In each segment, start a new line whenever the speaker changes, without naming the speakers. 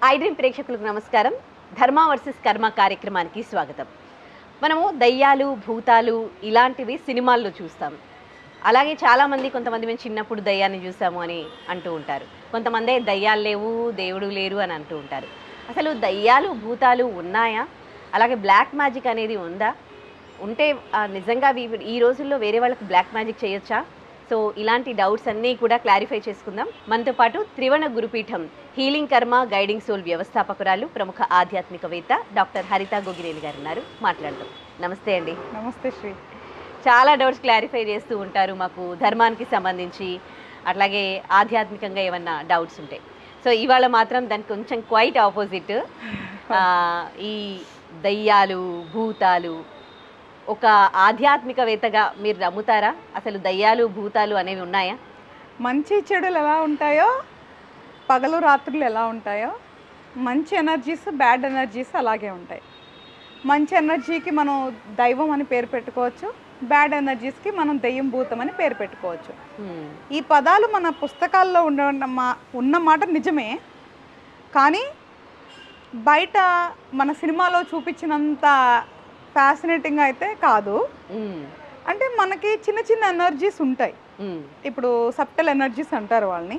ఐడ్రీమ్ ప్రేక్షకులకు నమస్కారం. ధర్మ వర్సెస్ కర్మ కార్యక్రమానికి స్వాగతం. మనము దయ్యాలు, భూతాలు ఇలాంటివి సినిమాల్లో చూస్తాం. అలాగే చాలామంది కొంతమంది మేము చిన్నప్పుడు దయ్యాన్ని చూసాము అని అంటూ ఉంటారు. కొంతమంది దయ్యాలు లేవు, దేవుడు లేరు అని అంటూ ఉంటారు. అసలు దయ్యాలు, భూతాలు ఉన్నాయా? అలాగే బ్లాక్ మ్యాజిక్ అనేది ఉందా? ఉంటే నిజంగా ఈ రోజుల్లో వేరే వాళ్ళకి బ్లాక్ మ్యాజిక్ చేయొచ్చా? సో ఇలాంటి డౌట్స్ అన్నీ కూడా క్లారిఫై చేసుకుందాం. మనతో పాటు త్రివణ గురుపీఠం హీలింగ్ కర్మ గైడింగ్ సోల్ వ్యవస్థాపకురాలు, ప్రముఖ ఆధ్యాత్మికవేత్త డాక్టర్ హరిత గోగినేని గారు ఉన్నారు. మాట్లాడదాం. నమస్తే అండి.
నమస్తే శ్రీ.
చాలా డౌట్స్ క్లారిఫై చేస్తూ ఉంటారు మాకు ధర్మానికి సంబంధించి, అట్లాగే ఆధ్యాత్మికంగా ఏమన్నా డౌట్స్ ఉంటాయి. సో ఇవాళ మాత్రం దానికి కొంచెం క్వైట్ ఆపోజిట్. ఈ దయ్యాలు, భూతాలు ఒక ఆధ్యాత్మికవేత్తగా మీరు నమ్ముతారా? అసలు దయ్యాలు, భూతాలు అనేవి ఉన్నాయా?
మంచి చెడులు ఎలా ఉంటాయో, పగలు రాత్రులు ఎలా ఉంటాయో, మంచి ఎనర్జీస్, బ్యాడ్ ఎనర్జీస్ అలాగే ఉంటాయి. మంచి ఎనర్జీకి మనం దైవం అని పేరు పెట్టుకోవచ్చు, బ్యాడ్ ఎనర్జీస్కి మనం దెయ్యం, భూతం అని పేరు పెట్టుకోవచ్చు. ఈ పదాలు మన పుస్తకాల్లో ఉన్న మాట నిజమే, కానీ బయట మన సినిమాలో చూపించినంత ఫ్యాసినేటింగ్ అయితే కాదు. అంటే మనకి చిన్న చిన్న ఎనర్జీస్ ఉంటాయి. ఇప్పుడు సబ్టల్ ఎనర్జీస్ అంటారు వాళ్ళని.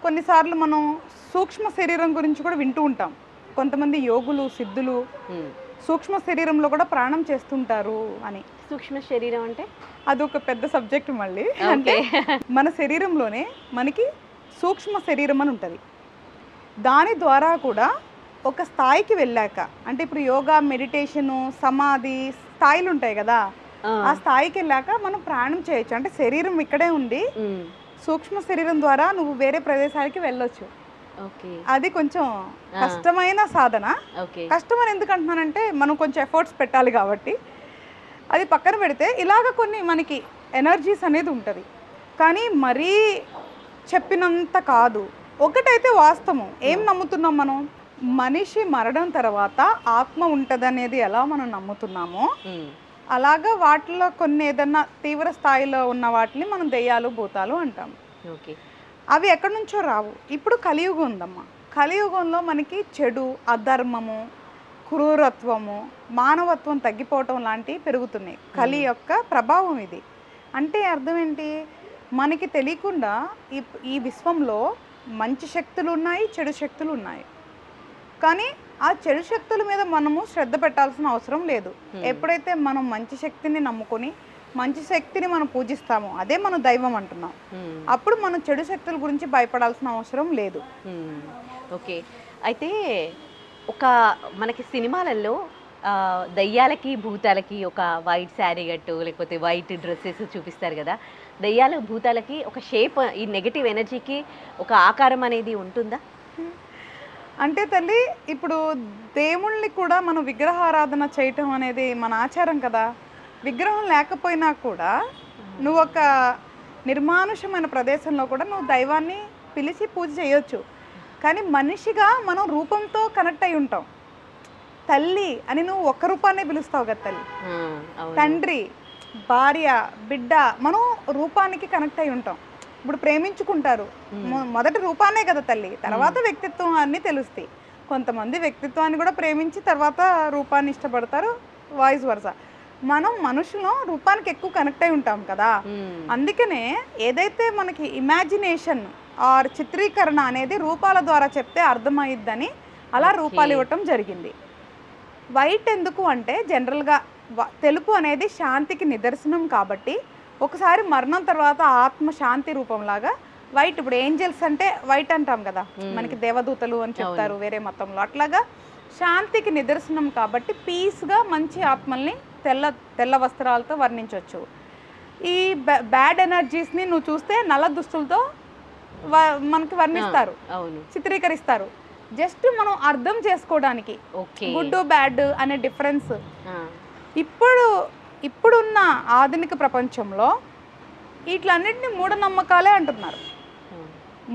కొన్నిసార్లు మనం సూక్ష్మ శరీరం గురించి కూడా వింటూ ఉంటాం. కొంతమంది యోగులు, సిద్ధులు సూక్ష్మ శరీరంలో కూడా ప్రాణం చేస్తుంటారు అని.
సూక్ష్మ శరీరం అంటే
అదొక పెద్ద సబ్జెక్ట్ మళ్ళీ. అంటే మన శరీరంలోనే మనకి సూక్ష్మ శరీరం అని ఉంటుంది. దాని ద్వారా కూడా ఒక స్థాయికి వెళ్ళాక, అంటే ఇప్పుడు యోగా, మెడిటేషను, సమాధి స్థాయిలు ఉంటాయి కదా, ఆ స్థాయికి వెళ్ళాక మనం ప్రాణం చేయొచ్చు. అంటే శరీరం ఇక్కడే ఉండి సూక్ష్మ శరీరం ద్వారా నువ్వు వేరే ప్రదేశాలకి వెళ్ళొచ్చు. అది కొంచెం కష్టమైన సాధన. కష్టమని ఎందుకు అంటున్నానంటే మనం కొంచెం ఎఫర్ట్స్ పెట్టాలి కాబట్టి. అది పక్కన పెడితే ఇలాగ కొన్ని మనకి ఎనర్జీస్ అనేది ఉంటుంది, కానీ మరీ చెప్పినంత కాదు. ఒకటైతే వాస్తవం. ఏం నమ్ముతున్నాం మనం? మనిషి మరణం తర్వాత ఆత్మ ఉంటుందనేది ఎలా మనం నమ్ముతున్నామో, అలాగా వాటిలో కొన్ని ఏదన్నా తీవ్ర స్థాయిలో ఉన్న వాటిని మనం దెయ్యాలు, భూతాలు అంటాము. అవి ఎక్కడి నుంచో రావు. ఇప్పుడు కలియుగం ఉందమ్మా. కలియుగంలో మనకి చెడు, అధర్మము, క్రూరత్వము, మానవత్వం తగ్గిపోవటం లాంటివి పెరుగుతున్నాయి. కలి యొక్క ప్రభావం ఇది. అంటే అర్థం ఏంటి? మనకి తెలియకుండా ఈ విశ్వంలో మంచి శక్తులు ఉన్నాయి, చెడు శక్తులు ఉన్నాయి. కానీ ఆ చెడు శక్తుల మీద మనము శ్రద్ధ పెట్టాల్సిన అవసరం లేదు. ఎప్పుడైతే మనం మంచి శక్తిని నమ్ముకొని మంచి శక్తిని మనం పూజిస్తామో అదే మనం దైవం అంటున్నాం. అప్పుడు మనం చెడు శక్తుల గురించి భయపడాల్సిన అవసరం లేదు.
ఓకే. అయితే ఒక మనకి సినిమాలలో దయ్యాలకి, భూతాలకి ఒక వైట్ శారీ కట్టు లేకపోతే వైట్ డ్రెస్సెస్ చూపిస్తారు కదా. దయ్యాలు, భూతాలకి ఒక షేప్, ఈ నెగటివ్ ఎనర్జీకి ఒక ఆకారం అనేది ఉంటుందా?
అంటే తల్లి, ఇప్పుడు దేవుళ్ళని కూడా మనం విగ్రహారాధన చేయటం అనేది మన ఆచారం కదా. విగ్రహం లేకపోయినా కూడా నువ్వు ఒక నిర్మానుషమైన ప్రదేశంలో కూడా నువ్వు దైవాన్ని పిలిచి పూజ చేయొచ్చు. కానీ మనిషిగా మనం రూపంతో కనెక్ట్ అయి ఉంటాం. తల్లి అని నువ్వు ఒక్క రూపాన్నే పిలుస్తావు కదా తల్లి. తండ్రి, భార్య, బిడ్డ, మనం రూపానికి కనెక్ట్ అయి ఉంటాం. ఇప్పుడు ప్రేమించుకుంటారు, మొదటి రూపాన్నే కదా తల్లి, తర్వాత వ్యక్తిత్వం అన్నీ తెలుస్తాయి. కొంతమంది వ్యక్తిత్వాన్ని కూడా ప్రేమించి తర్వాత రూపాన్ని ఇష్టపడతారు, వాయిస్ వర్సా. మనం మనుషులు రూపానికి ఎక్కువ కనెక్ట్ అయి ఉంటాం కదా. అందుకనే ఏదైతే మనకి ఇమాజినేషన్ ఆర్ చిత్రీకరణ అనేది రూపాల ద్వారా చెప్తే అర్థమయ్యిద్దని అలా రూపాలు ఇవ్వటం జరిగింది. వైట్ ఎందుకు అంటే జనరల్గా తెలుపు అనేది శాంతికి నిదర్శనం కాబట్టి ఒకసారి మరణం తర్వాత ఆత్మ శాంతి రూపంలాగా వైట్, ఇప్పుడు ఏంజల్స్ అంటే వైట్ అంటాం కదా, మనకి దేవదూతలు అని చెప్తారు వేరే మతంలో. అట్లాగా శాంతికి నిదర్శనం కాబట్టి పీస్గా మంచి ఆత్మల్ని తెల్ల వస్త్రాలతో వర్ణించవచ్చు. ఈ బ్యాడ్ ఎనర్జీస్ని నువ్వు చూస్తే నల్ల దుస్తులతో మనకి వర్ణిస్తారు, చిత్రీకరిస్తారు. జస్ట్ మనం అర్థం చేసుకోవడానికి గుడ్, బ్యాడ్ అనే డిఫరెన్స్. ఇప్పుడున్న ఆధునిక ప్రపంచంలో వీటిలన్నింటినీ మూఢనమ్మకాలే అంటున్నారు.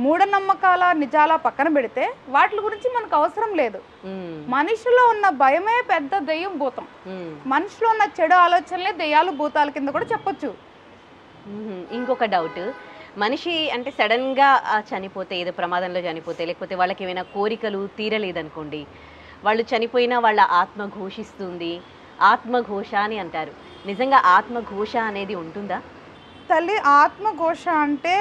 మూఢనమ్మకాల నిజాల పక్కన పెడితే వాటి గురించి మనకు అవసరం లేదు. మనిషిలో ఉన్న భయమే పెద్ద దెయ్యం, భూతం. మనిషిలో ఉన్న చెడు ఆలోచనలే దెయ్యాలు, భూతాల కింద కూడా చెప్పొచ్చు.
ఇంకొక డౌట్, మనిషి అంటే సడన్గా చనిపోతే, ఏదో ప్రమాదంలో చనిపోతే, లేకపోతే వాళ్ళకి ఏమైనా కోరికలు తీరలేదనుకోండి, వాళ్ళు చనిపోయినా వాళ్ళ ఆత్మ ఘోషిస్తుంది, ఆత్మఘోష అని అంటారు. నిజంగా ఆత్మఘోష అనేది ఉంటుందా?
తల్లి, ఆత్మఘోష అంటే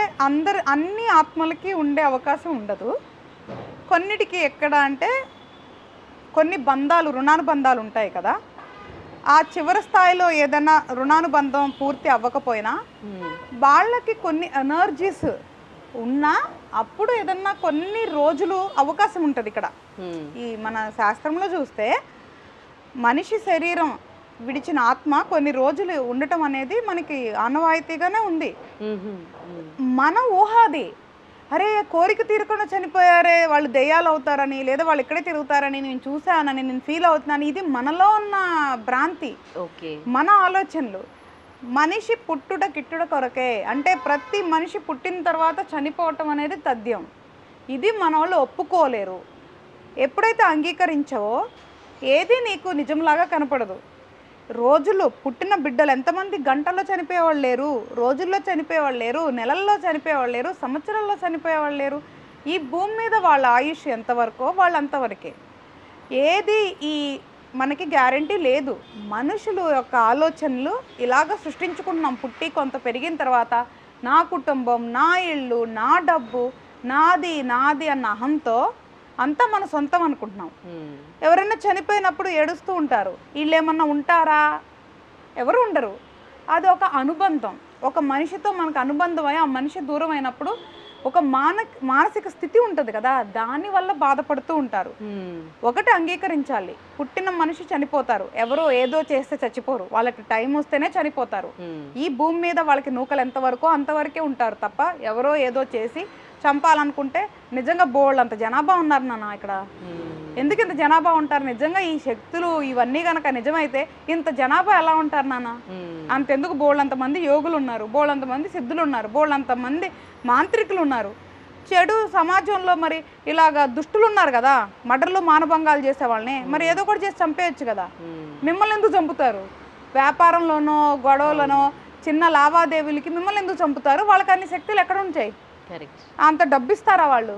అన్ని ఆత్మలకి ఉండే అవకాశం ఉండదు. కొన్నిటికి ఎక్కడ అంటే కొన్ని బంధాలు, రుణానుబంధాలు ఉంటాయి కదా, ఆ చివరి స్థాయిలో ఏదైనా రుణానుబంధం పూర్తి అవ్వకపోయినా వాళ్ళకి కొన్ని ఎనర్జీస్ ఉన్నా అప్పుడు ఏదన్నా కొన్ని రోజులు అవకాశం ఉంటుంది. ఇక్కడ ఈ మన శాస్త్రంలో చూస్తే మనిషి శరీరం విడిచిన ఆత్మ కొన్ని రోజులు ఉండటం అనేది మనకి ఆనవాయితీగానే ఉంది. మన ఊహ అది. అరే కోరిక తీరకుండా చనిపోయారే, వాళ్ళు దెయ్యాలు అవుతారని, లేదా వాళ్ళు ఇక్కడే తిరుగుతారని నేను చూశానని నేను ఫీల్ అవుతున్నాను. ఇది మనలో ఉన్న భ్రాంతి, మన ఆలోచనలు. మనిషి పుట్టుట కిట్టుట కొరకే, అంటే ప్రతి మనిషి పుట్టిన తర్వాత చనిపోవటం అనేది తథ్యం. ఇది మన వాళ్ళు ఒప్పుకోలేరు. ఎప్పుడైతే అంగీకరించావో ఏది నీకు నిజంలాగా కనపడదు. రోజులు పుట్టిన బిడ్డలు ఎంతమంది గంటల్లో చనిపోయేవాళ్ళు లేరు, రోజుల్లో చనిపోయేవాళ్ళు లేరు, నెలల్లో చనిపోయేవాళ్ళు లేరు, సంవత్సరాల్లో చనిపోయేవాళ్ళు లేరు. ఈ భూమి మీద వాళ్ళ ఆయుష్ ఎంతవరకో వాళ్ళు అంతవరకే. ఏది ఈ మనకి గ్యారంటీ లేదు. మనుషులు యొక్క ఆలోచనలు ఇలాగ సృష్టించుకుంటున్నాం. పుట్టి కొంత పెరిగిన తర్వాత నా కుటుంబం, నా ఇల్లు, నా డబ్బు, నాది నాది అన్న అహంతో అంతా మన సొంతం అనుకుంటున్నాం. ఎవరైనా చనిపోయినప్పుడు ఏడుస్తూ ఉంటారు. వీళ్ళు ఏమన్నా ఉంటారా? ఎవరు ఉండరు. అది ఒక అనుబంధం. ఒక మనిషితో మనకు అనుబంధం అయ్యి ఆ మనిషి దూరం అయినప్పుడు ఒక మానసిక స్థితి ఉంటుంది కదా, దానివల్ల బాధపడుతూ ఉంటారు. ఒకటి అంగీకరించాలి, పుట్టిన మనిషి చనిపోతారు. ఎవరో ఏదో చేస్తే చచ్చిపోరు, వాళ్ళకి టైం వస్తేనే చనిపోతారు. ఈ భూమి మీద వాళ్ళకి నూకలు ఎంతవరకో అంతవరకే ఉంటారు తప్ప ఎవరో ఏదో చేసి చంపాలనుకుంటే నిజంగా బోళ్ళంత జనాభా ఉన్నారు నాన్న ఇక్కడ. ఎందుకు ఇంత జనాభా ఉంటారు? నిజంగా ఈ శక్తులు ఇవన్నీ కనుక నిజమైతే ఇంత జనాభా ఎలా ఉంటారు నాన్న? అంతెందుకు, బోళ్ళంత మంది యోగులు ఉన్నారు, బోళ్ళంత మంది సిద్ధులు ఉన్నారు, బోళ్ళంత మంది మాంత్రికులు ఉన్నారు. చెడు సమాజంలో మరి ఇలాగా దుష్టులు ఉన్నారు కదా, మర్డర్లు మానభంగాలు చేసే వాళ్ళని మరి ఏదో ఒకటి చేసి చంపేయచ్చు కదా. మిమ్మల్ని ఎందుకు చంపుతారు? వ్యాపారంలోనో గొడవలోనో చిన్న లావాదేవీలకి మిమ్మల్ని ఎందుకు చంపుతారు? వాళ్ళకి అన్ని శక్తులు ఎక్కడ ఉంటాయి? అంత డబ్బిస్తారా వాళ్ళు?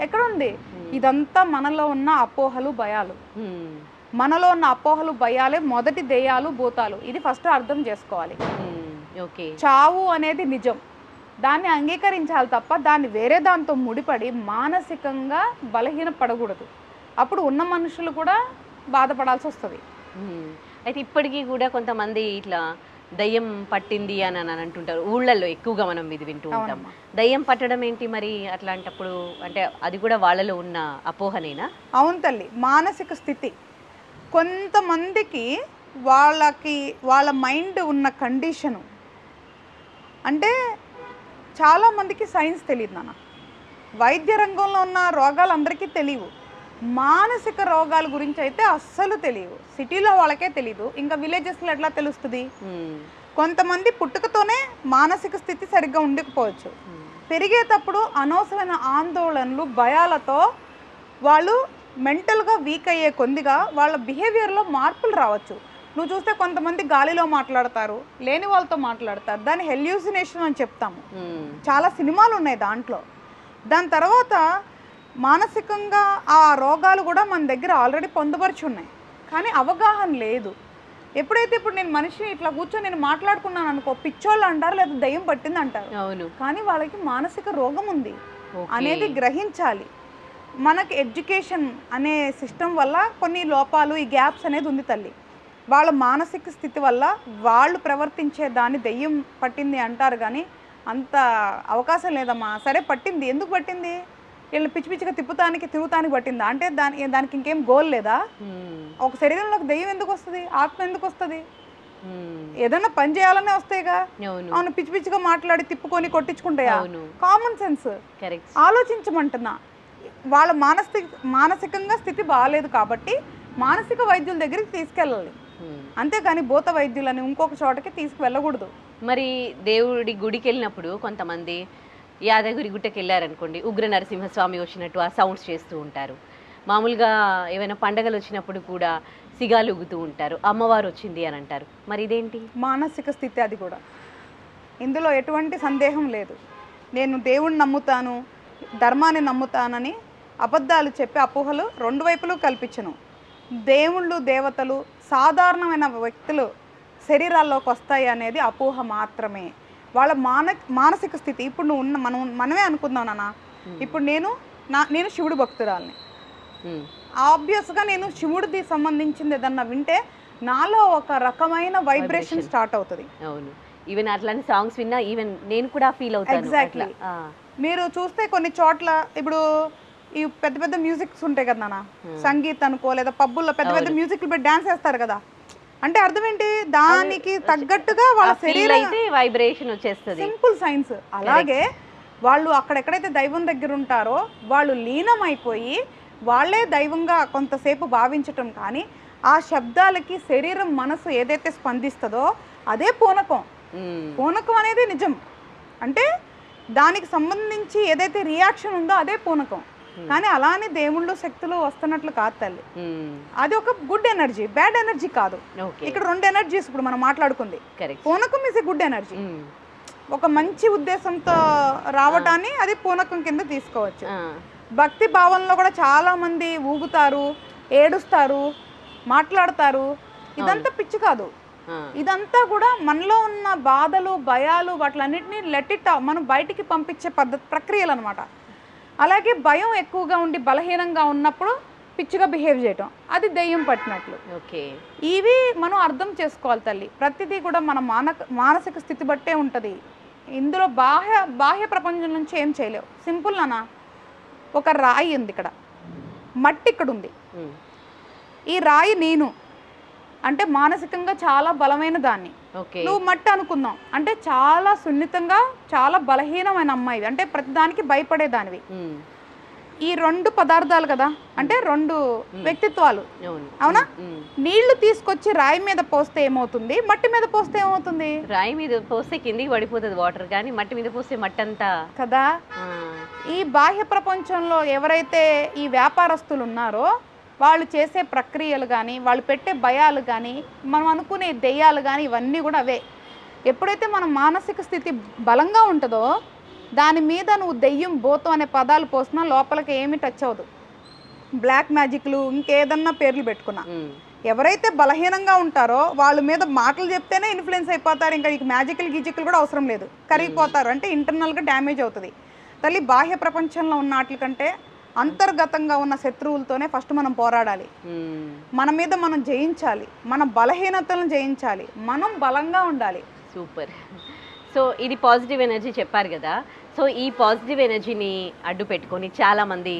ఎక్కడుంది? ఇదంతా మనలో ఉన్న అపోహలు, భయాలు. మనలో ఉన్న అపోహలు, భయాలే మొదటి దెయ్యాలు, భూతాలు. ఇది ఫస్ట్ అర్థం చేసుకోవాలి. చావు అనేది నిజం, దాన్ని అంగీకరించాలి తప్ప దాన్ని వేరే దాంతో ముడిపడి మానసికంగా బలహీనపడకూడదు. అప్పుడు ఉన్న మనుషులు కూడా బాధపడాల్సి వస్తుంది.
అయితే ఇప్పటికీ కూడా కొంతమంది ఇట్లా దయ్యం పట్టింది అని అంటుంటారు. ఊళ్ళల్లో ఎక్కువగా మనం ఇది వింటూ ఉంటాం. దయ్యం పట్టడం ఏంటి మరి అట్లాంటప్పుడు? అంటే అది కూడా వాళ్ళలో ఉన్న అపోహనేనా?
అవును తల్లి, మానసిక స్థితి. కొంతమందికి వాళ్ళ మైండ్ ఉన్న కండిషను, అంటే చాలామందికి సైన్స్ తెలియదు నాన్న. వైద్య రంగంలో ఉన్న రోగాలు అందరికీ తెలియవు, మానసిక రోగాల గురించి అయితే అస్సలు తెలియవు. సిటీలో వాళ్ళకే తెలియదు, ఇంకా విలేజెస్లో ఎట్లా తెలుస్తుంది? కొంతమంది పుట్టుకతోనే మానసిక స్థితి సరిగ్గా ఉండకపోవచ్చు. పెరిగేటప్పుడు అనవసరమైన ఆందోళనలు, భయాలతో వాళ్ళు మెంటల్గా వీక్ అయ్యే కొద్దిగా వాళ్ళ బిహేవియర్లో మార్పులు రావచ్చు. నువ్వు చూస్తే కొంతమంది గాలిలో మాట్లాడతారు, లేని వాళ్ళతో మాట్లాడతారు. దాన్ని హెల్యూసినేషన్ అని చెప్తాము. చాలా సినిమాలు ఉన్నాయి దాంట్లో. దాని తర్వాత మానసికంగా ఆ రోగాలు కూడా మన దగ్గర ఆల్రెడీ పొందుపరిచి ఉన్నాయి, కానీ అవగాహన లేదు. ఎప్పుడైతే ఇప్పుడు నేను మనిషి ఇట్లా కూర్చొని నేను మాట్లాడుకున్నాను అనుకో, పిచ్చోళ్ళు అంటారు, లేదా దయ్యం పట్టింది అంటారు. అవును, కానీ వాళ్ళకి మానసిక రోగం ఉంది అనేది గ్రహించాలి. మనకి ఎడ్యుకేషన్ అనే సిస్టమ్ వల్ల కొన్ని లోపాలు, ఈ గ్యాప్స్ అనేది ఉంది తల్లి. వాళ్ళ మానసిక స్థితి వల్ల వాళ్ళు ప్రవర్తించే దాన్ని దెయ్యం పట్టింది అంటారు, కానీ అంత అవకాశం లేదమ్మా. సరే పట్టింది, ఎందుకు పట్టింది? వీళ్ళు పిచ్చి పిచ్చిగా తిరుగుతానికి పట్టిందా? అంటే దానికి ఇంకేం గోల్ లేదా? ఒక శరీరంలోకి దెయ్యం ఎందుకు వస్తుంది? ఆత్మ ఎందుకు వస్తుంది? ఏదన్నా పని చేయాలనే వస్తాయిగా. అవును, పిచ్చి పిచ్చిగా మాట్లాడి తిప్పుకొని కొట్టించుకుంటాయా? Common sense ఆలోచించమంటున్నా. వాళ్ళ మానసికంగా స్థితి బాగాలేదు కాబట్టి మానసిక వైద్యుల దగ్గరికి తీసుకెళ్ళాలి, అంతేగాని భూత వైద్యులని ఇంకొక చోటకి తీసుకువెళ్ళకూడదు.
మరి దేవుడి గుడికి వెళ్ళినప్పుడు కొంతమంది యాదగిరి గుట్టకి వెళ్ళారనుకోండి, ఉగ్ర నరసింహస్వామి వచ్చినట్టు ఆ సౌండ్స్ చేస్తూ ఉంటారు. మామూలుగా ఏమైనా పండగలు వచ్చినప్పుడు కూడా సిగాలు ఊగుతూ ఉంటారు, అమ్మవారు వచ్చింది అని అంటారు. మరి ఇదేంటి?
మానసిక స్థితి అది కూడా, ఇందులో ఎటువంటి సందేహం లేదు. నేను దేవుణ్ణి నమ్ముతాను, ధర్మాన్ని నమ్ముతానని అబద్ధాలు చెప్పి అపోహలు రెండు వైపులు కల్పించను. దేవుళ్ళు దేవతలు సాధారణమైన వ్యక్తులు శరీరాల్లోకి వస్తాయి అనేది అపోహ మాత్రమే. వాళ్ళ మానసిక స్థితి ఇప్పుడు నువ్వు ఉన్న మనమే అనుకుందాం నాన్న. ఇప్పుడు నేను శివుడు భక్తురాలని, ఆబ్వియస్గా నేను శివుడిది సంబంధించింది ఏదన్నా వింటే నాలో ఒక రకమైన వైబ్రేషన్ స్టార్ట్ అవుతుంది.
అవును, ఈవెన్ అట్లాంటి సాంగ్స్ విన్నా ఈవెన్ నేను కూడా ఫీల్ అవుతాను.
ఎగ్జాక్ట్లీ. మీరు చూస్తే కొన్ని చోట్ల ఇప్పుడు ఈ పెద్ద పెద్ద మ్యూజిక్స్ ఉంటాయి కదా నాన్న, సంగీత్ అనుకో లేదా పబ్బుల్లో పెద్ద పెద్ద మ్యూజిక్లు పెట్టి డాన్స్ వేస్తారు కదా, అంటే అర్థం ఏంటి? దానికి తగ్గట్టుగా వాళ్ళ శరీరం
వైబ్రేషన్ వచ్చేస్తుంది.
Simple science. అలాగే వాళ్ళు అక్కడెక్కడైతే దైవం దగ్గర ఉంటారో వాళ్ళు లీనమైపోయి వాళ్ళే దైవంగా కొంతసేపు భావించటం, కానీ ఆ శబ్దాలకి శరీరం మనసు ఏదైతే స్పందిస్తుందో అదే పూనకం. పూనకం అనేది నిజం, అంటే దానికి సంబంధించి ఏదైతే రియాక్షన్ ఉందో అదే పూనకం. కానీ అలానే దేవుళ్ళు శక్తులు వస్తున్నట్లు కాదు తల్లి, అది ఒక గుడ్ ఎనర్జీ, బ్యాడ్ ఎనర్జీ కాదు. ఇక్కడ రెండు ఎనర్జీస్ ఇప్పుడు మనం మాట్లాడుకుంది. పూనకం ఇస్ ఎ గుడ్ ఎనర్జీ, ఒక మంచి ఉద్దేశంతో రావటాన్ని అది పూనకం కింద తీసుకోవచ్చు. భక్తి భావంలో కూడా చాలా మంది ఊగుతారు, ఏడుస్తారు, మాట్లాడతారు. ఇదంతా పిచ్చి కాదు, ఇదంతా కూడా మనలో ఉన్న బాధలు భయాలు వాటిలన్నిటినీ లెట్ ఇట్ మనం బయటికి పంపించే ప్రక్రియలు అనమాట. అలాగే భయం ఎక్కువగా ఉండి బలహీనంగా ఉన్నప్పుడు పిచ్చిగా బిహేవ్ చేయటం, అది దెయ్యం పట్టినట్లు. ఇవి మనం అర్థం చేసుకోవాలి తల్లి. ప్రతిదీ కూడా మన మానసిక స్థితి బట్టే ఉంటుంది. ఇందులో బాహ్య ప్రపంచం నుంచి ఏం చేయలేవు. సింపుల్ నాన్న, ఒక రాయి ఉంది, ఇక్కడ మట్టి ఇక్కడ ఉంది. ఈ రాయి నేను అంటే మానసికంగా చాలా బలమైన దాన్ని, నువ్వు మట్టి అనుకుందాం అంటే చాలా సున్నితంగా చాలా బలహీనమైన అమ్మాయి, అంటే ప్రతిదానికి భయపడేదానివి. ఈ రెండు పదార్థాలు కదా, అంటే రెండు వ్యక్తిత్వాలు, అవునా? నీళ్లు తీసుకొచ్చి రాయి మీద పోస్తే ఏమవుతుంది, మట్టి మీద పోస్తే ఏమవుతుంది?
రాయి మీద పోస్తే కిందికి పడిపోతుంది వాటర్, కానీ మట్టి మీద పోస్తే మట్టి అంతా
కదా. ఈ బాహ్య ప్రపంచంలో ఎవరైతే ఈ వ్యాపారస్తులు ఉన్నారో వాళ్ళు చేసే ప్రక్రియలు కానీ వాళ్ళు పెట్టే భయాలు కానీ మనం అనుకునే దెయ్యాలు కానీ ఇవన్నీ కూడా అవే. ఎప్పుడైతే మన మానసిక స్థితి బలంగా ఉంటుందో దాని మీద నువ్వు దెయ్యం భూతం అనే పదాలు పోసినా లోపలికి ఏమి టచ్ అవ్వదు. బ్లాక్ మ్యాజిక్లు ఇంకేదన్నా పేర్లు పెట్టుకున్నా, ఎవరైతే బలహీనంగా ఉంటారో వాళ్ళ మీద మాటలు చెప్తేనే ఇన్ఫ్లుయెన్స్ అయిపోతారు. ఇంకా నీకు మ్యాజిక్లు గీజిక్లు కూడా అవసరం లేదు, కరిగిపోతారు. అంటే ఇంటర్నల్గా డ్యామేజ్ అవుతుంది తల్లి. బాహ్య ప్రపంచంలో ఉన్న వాటి కంటే అంతర్గతంగా ఉన్న శత్రువులతోనే ఫస్ట్ మనం పోరాడాలి. మన మీద మనం జయించాలి, మన బలహీనతలను జయించాలి, మనం బలంగా ఉండాలి.
సూపర్. సో ఇది పాజిటివ్ ఎనర్జీ చెప్పారు కదా. సో ఈ పాజిటివ్ ఎనర్జీని అడ్డు పెట్టుకొని చాలామంది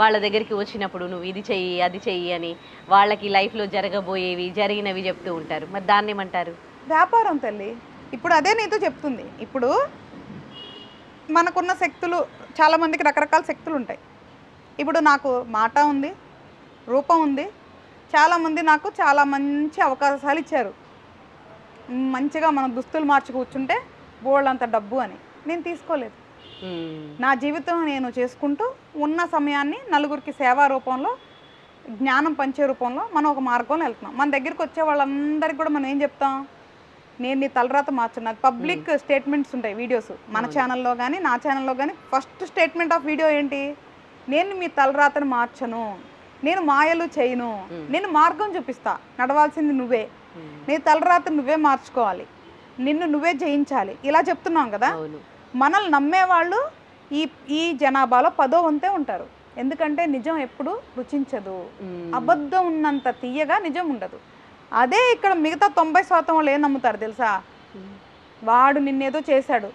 వాళ్ళ దగ్గరికి వచ్చినప్పుడు నువ్వు ఇది చెయ్యి అది చెయ్యి అని వాళ్ళకి లైఫ్లో జరగబోయేవి జరిగినవి చెప్తూ ఉంటారు. మరి దాన్ని ఏమంటారు?
వ్యాపారం తల్లి. ఇప్పుడు అదే నీతో చెప్తుంది. ఇప్పుడు మనకున్న శక్తులు చాలామందికి రకరకాల శక్తులు ఉంటాయి. ఇప్పుడు నాకు మాట ఉంది, రూపం ఉంది, చాలామంది నాకు చాలా మంచి అవకాశాలు ఇచ్చారు. మంచిగా మనం దుస్తులు మార్చి కూర్చుంటే బోళ్ళంత డబ్బు అని నేను తీసుకోలేదు. నా జీవితం నేను చేసుకుంటూ ఉన్న సమయాన్ని నలుగురికి సేవా రూపంలో జ్ఞానం పంచే రూపంలో మనం ఒక మార్గంలో వెళ్తున్నాం. మన దగ్గరికి వచ్చే వాళ్ళందరికీ కూడా మనం ఏం చెప్తాం, నేను నీ తలరాత మార్చున్నది. పబ్లిక్ స్టేట్మెంట్స్ ఉంటాయి వీడియోస్ మన ఛానల్లో కానీ నా ఛానల్లో కానీ. ఫస్ట్ స్టేట్మెంట్ ఆఫ్ వీడియో ఏంటి, నేను మీ తలరాతను మార్చను, నేను మాయలు చేయను, నేను మార్గం చూపిస్తా, నడవాల్సింది నువ్వే, నీ తలరాత నువ్వే మార్చుకోవాలి, నిన్ను నువ్వే జయించాలి, ఇలా చెప్తున్నాం కదా. మనల్ని నమ్మేవాళ్ళు ఈ జనాభాలో 10వ వంతే ఉంటారు. ఎందుకంటే నిజం ఎప్పుడు రుచించదు, అబద్ధం ఉన్నంత తీయగా నిజం ఉండదు. అదే ఇక్కడ మిగతా 90% వాళ్ళు ఏం నమ్ముతారు తెలుసా, వాడు నిన్నేదో చేశాడు,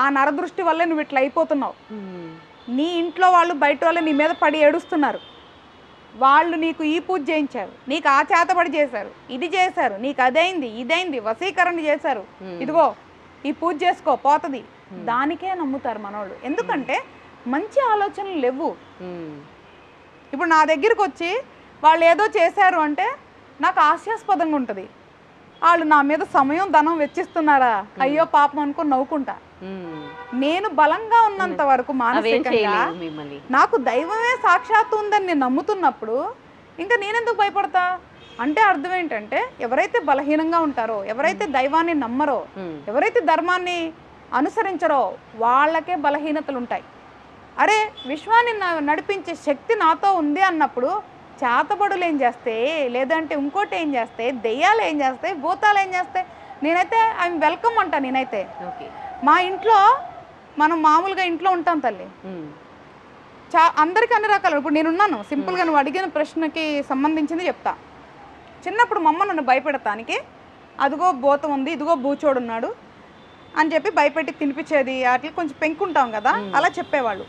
ఆ నరదృష్టి వల్లే నువ్వు ఇట్లా అయిపోతున్నావు, నీ ఇంట్లో వాళ్ళు బయట వాళ్ళే నీ మీద పడి ఏడుస్తున్నారు, వాళ్ళు నీకు ఈ పూజ చేయించారు, నీకు ఆ చేతబడి చేశారు, ఇది చేశారు, నీకు అదైంది ఇదైంది, వశీకరణ చేశారు, ఇదిగో ఈ పూజ చేసుకో పోతుంది, దానికే నమ్ముతారు మనోళ్ళు. ఎందుకంటే మంచి ఆలోచనలు లేవు. ఇప్పుడు నా దగ్గరికి వచ్చి వాళ్ళు ఏదో చేశారు అంటే నాకు హాస్యాస్పదంగా ఉంటుంది. వాళ్ళు నా మీద సమయం ధనం వెచ్చిస్తున్నారా, అయ్యో పాపం అనుకుని నవ్వుకుంటా. నేను బలంగా ఉన్నంత వరకు మానసికంగా నాకు దైవమే సాక్షాత్తు ఉందని నేను నమ్ముతున్నప్పుడు ఇంకా నేనెందుకు భయపడతా. అంటే అర్థం ఏంటంటే ఎవరైతే బలహీనంగా ఉంటారో, ఎవరైతే దైవాన్ని నమ్మరో, ఎవరైతే ధర్మాన్ని అనుసరించరో వాళ్ళకే బలహీనతలు ఉంటాయి. అరే విశ్వాన్ని నడిపించే శక్తి నాతో ఉంది అన్నప్పుడు చేతబడులు ఏం చేస్తే, లేదంటే ఇంకోటి ఏం చేస్తే, దెయ్యాలు ఏం చేస్తాయి, భూతాలు ఏం చేస్తాయి, నేనైతే ఐఎమ్ వెల్కమ్ అంట. నేనైతే మా ఇంట్లో మనం మామూలుగా ఇంట్లో ఉంటాం తల్లి, అందరికీ అన్ని రకాలు. ఇప్పుడు నేనున్నాను, సింపుల్గా నువ్వు అడిగిన ప్రశ్నకి సంబంధించింది చెప్తా. చిన్నప్పుడు మా అమ్మ నన్ను భయపెడతానికి అదిగో భూతం ఉంది, ఇదిగో బూచోడు ఉన్నాడు అని చెప్పి భయపెట్టి తినిపించేది, అట్లా కొంచెం పెంకుంటాం కదా, అలా చెప్పేవాళ్ళు.